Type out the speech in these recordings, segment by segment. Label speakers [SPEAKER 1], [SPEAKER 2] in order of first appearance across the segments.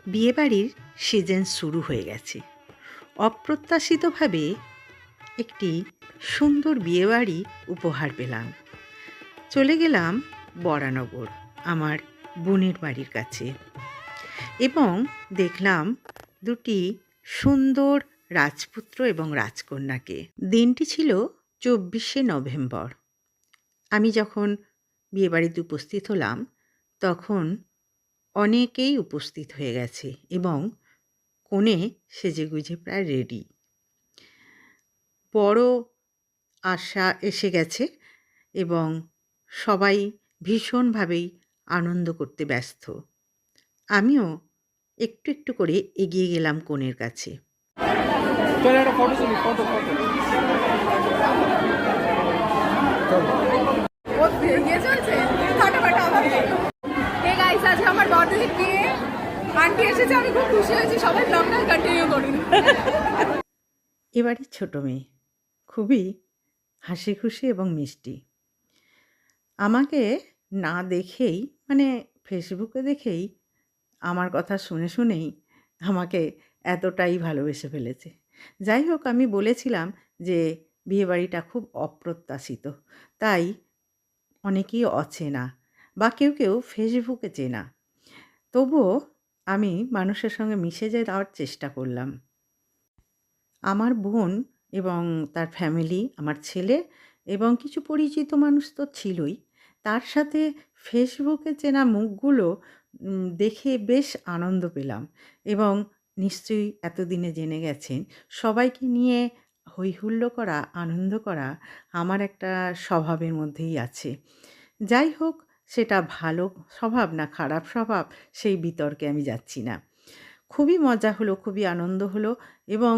[SPEAKER 1] বিয়েবাড়ির সিজন শুরু হয়ে গেছে। অপ্রত্যাশিতভাবে একটি সুন্দর বিয়েবাড়ি উপহার পেলাম। চলে গেলাম বরানগর, আমার বোনের বাড়ির কাছে, এবং দেখলাম দুটি সুন্দর রাজপুত্র এবং রাজকন্যাকে। দিনটি ছিল 24শে নভেম্বর। আমি যখন বিয়েবাড়িতে উপস্থিত হলাম তখন অনেকেই উপস্থিত হয়ে গেছে এবং কনে সেজেগুজে প্রায় রেডি। বড় আশা এসে গেছে এবং সবাই ভীষণভাবেই আনন্দ করতে ব্যস্ত। আমিও একটু একটু করে এগিয়ে গেলাম কনের কাছে।
[SPEAKER 2] আমার বড়দিনের বিয়ে, আন্টি এসেছে, আমি খুব খুশি হয়েছি। সবাই ব্লগটা কন্টিনিউ করুন।
[SPEAKER 1] এবারে ছোট মেয়ে খুবই হাসি খুশি এবং মিষ্টি। আমাকে না দেখেই, মানে ফেসবুকে দেখেই আমার কথা শুনে শুনেই আমাকে এতটাই ভালোবেসে ফেলেছে। যাই হোক, আমি বলেছিলাম যে বিয়েবাড়িটা খুব অপ্রত্যাশিত, তাই অনেকেই অচেনা বা কেউ কেউ ফেসবুকে চেনা। তবুও আমি মানুষের সঙ্গে মিশে যাওয়ার চেষ্টা করলাম। আমার বোন এবং তার ফ্যামিলি, আমার ছেলে এবং কিছু পরিচিত মানুষ তো ছিলই, তার সাথে ফেসবুকে চেনা মুখগুলো দেখে বেশ আনন্দ পেলাম। এবং নিশ্চয়ই এতদিনে জেনে গেছেন, সবাইকে নিয়ে হইহুল্লোড় করা, আনন্দ করা আমার একটা স্বভাবের মধ্যেই আছে। যাই হোক, সেটা ভালো স্বভাব না খারাপ স্বভাব, সেই বিতর্কে আমি যাচ্ছি না। খুবই মজা হলো, খুবই আনন্দ হলো এবং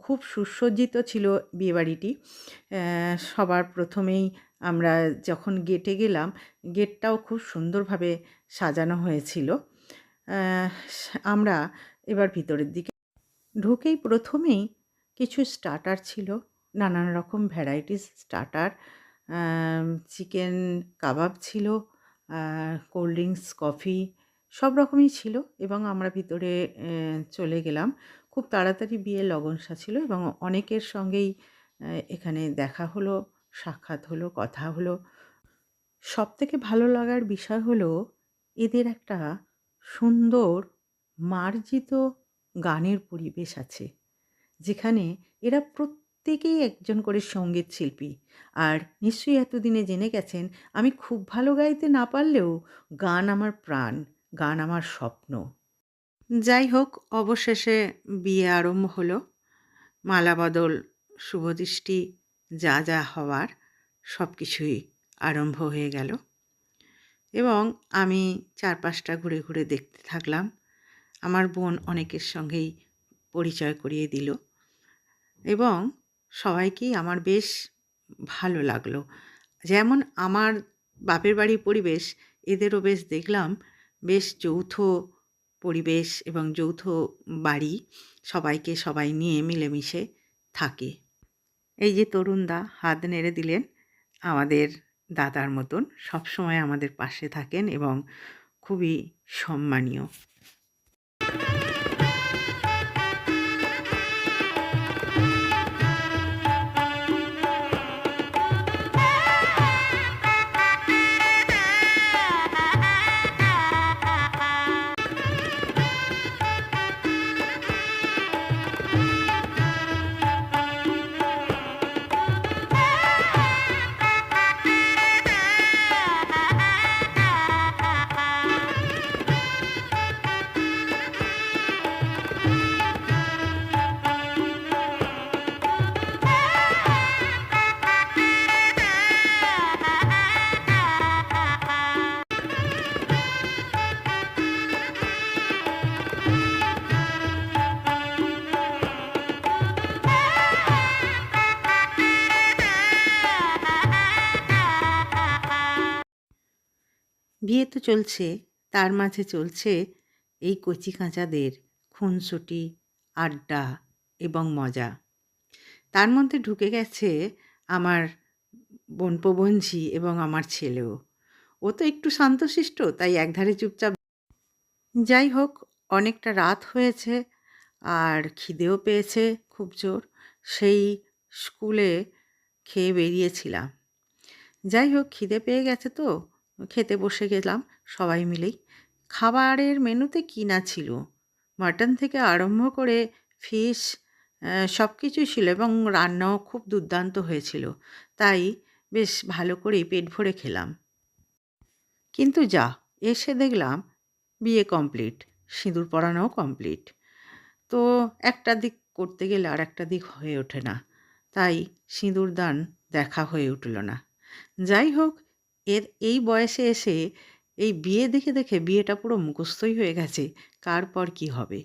[SPEAKER 1] খুব সুসজ্জিত ছিল বিয়েবাড়িটি। সবার প্রথমেই আমরা যখন গেটে গেলাম, গেটটাও খুব সুন্দরভাবে সাজানো হয়েছিল। আমরা এবার ভিতরের দিকে ঢুকেই প্রথমেই কিছু স্টার্টার ছিল, নানান রকম ভ্যারাইটিস স্টার্টার। চিকেন কাবাব ছিল, কোল্ড ড্রিঙ্কস, কফি সব রকমই ছিল এবং আমরা ভিতরে চলে গেলাম। খুব তাড়াতাড়ি বিয়ে লগন সাজছিল এবং অনেকের সঙ্গেই এখানে দেখা হলো, সাক্ষাৎ হলো, কথা হলো। সবথেকে ভালো লাগার বিষয় হলো এদের একটা সুন্দর মার্জিত গানের পরিবেশ আছে, যেখানে এরা প্রত্যেকেই একজন করে সঙ্গীত শিল্পী। আর নিশ্চয়ই এতদিনে জেনে গেছেন, আমি খুব ভালো গাইতে না পারলেও গান আমার প্রাণ, গান আমার স্বপ্ন। যাই হোক, অবশেষে বিয়ে আরম্ভ হলো। মালাবদল, শুভদৃষ্টি, যা যা হওয়ার সব কিছুই আরম্ভ হয়ে গেল এবং আমি চারপাশটা ঘুরে ঘুরে দেখতে থাকলাম। আমার বোন অনেকের সঙ্গেই পরিচয় করিয়ে দিল এবং সবাইকেই আমার বেশ ভালো লাগলো। যেমন আমার বাপের বাড়ির পরিবেশ, এদেরও বেশ দেখলাম বেশ যৌথ পরিবেশ এবং যৌথ বাড়ি, সবাইকে সবাই নিয়ে মিলেমিশে থাকে। এই যে তরুণদা হাত নেড়ে দিলেন, আমাদের দাদার মতন সবসময় আমাদের পাশে থাকেন এবং খুবই সম্মানীয়। বিয়ে তো চলছে, তার মাঝে চলছে এই কচিকাঁচাদের খুনসুটি, আড্ডা এবং মজা। তার মধ্যে ঢুকে গেছে আমার বোনপোবনঝি এবং আমার ছেলেও। ও তো একটু শান্তশিষ্ট, তাই একধারে চুপচাপ। যাই হোক, অনেকটা রাত হয়েছে আর খিদেও পেয়েছে খুব জোর। সেই স্কুলে খেয়ে বেরিয়েছিলাম। যাই হোক, খিদে পেয়ে গেছে তো খেতে বসে গেলাম সবাই মিলেই। খাবারের মেনুতে কী না ছিল! মাটন থেকে আরম্ভ করে ফিশ, সব কিছুই ছিল এবং রান্নাও খুব দুর্দান্ত হয়েছিল। তাই বেশ ভালো করেই পেট ভরে খেলাম। কিন্তু যা এসে দেখলাম বিয়ে কমপ্লিট, সিঁদুর পরানোও কমপ্লিট। তো একটা দিক করতে গেলে আর একটা দিক হয়ে ওঠে না, তাই সিঁদুরদান দেখা হয়ে উঠল না। যাই হোক, এই বয়সে এসে এই বিয়ে দেখে দেখে বিয়েটা পুরো মুখস্থই হয়ে গেছে, কার পর কী হবে,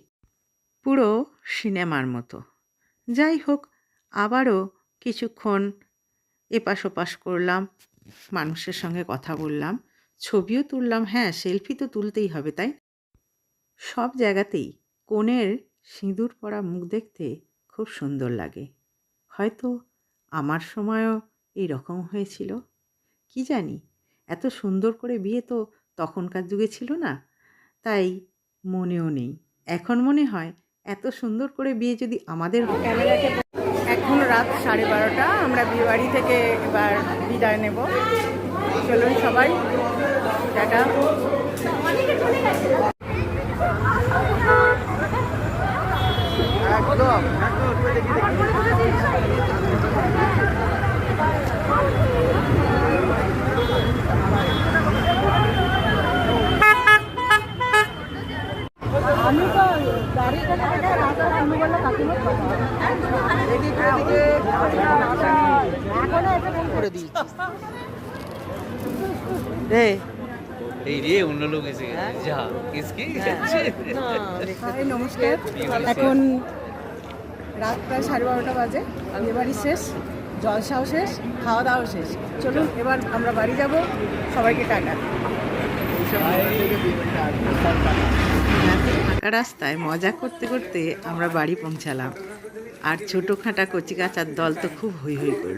[SPEAKER 1] পুরো সিনেমার মতো। যাই হোক, আবারও কিছুক্ষণ এপাশ ওপাশ করলাম, মানুষের সঙ্গে কথা বললাম, ছবিও তুললাম। হ্যাঁ, সেলফি তো তুলতেই হবে, তাই সব জায়গাতেই কনের সিঁদুর পরা মুখ দেখতে খুব সুন্দর লাগে। হয়তো আমার সময়ও এই রকম হয়েছিল, কি জানি। এত সুন্দর করে বিয়ে তো তখনকার যুগে ছিল না, তাই মনেও নেই। এখন মনে হয় এত সুন্দর করে বিয়ে যদি আমাদের ক্যামেরাকে। এখন রাত 12:30, আমরা বিয়েবাড়ি থেকে এবার বিদায় নেব। চলুন সবাই, টাটা। একদম আমি তো গাড়ি করে দিই রে।
[SPEAKER 3] এই রে অন্য লোক এসে গেছে যা কিসকি যাচ্ছে
[SPEAKER 2] হাই, নমস্কার। এখন রাত প্রায় 12:30 বাজে, বিয়েবাড়ি শেষ, জলসাও শেষ, খাওয়া দাওয়াও শেষ। চলুন এবার আমরা বাড়ি যাব। সবাইকে টাটা।
[SPEAKER 1] ফাঁকা রাস্তায় মজা করতে করতে আমরা বাড়ি পৌঁছালাম, আর ছোটোখাঁটা কচিকাচার দল তো খুব হৈ হৈ করল।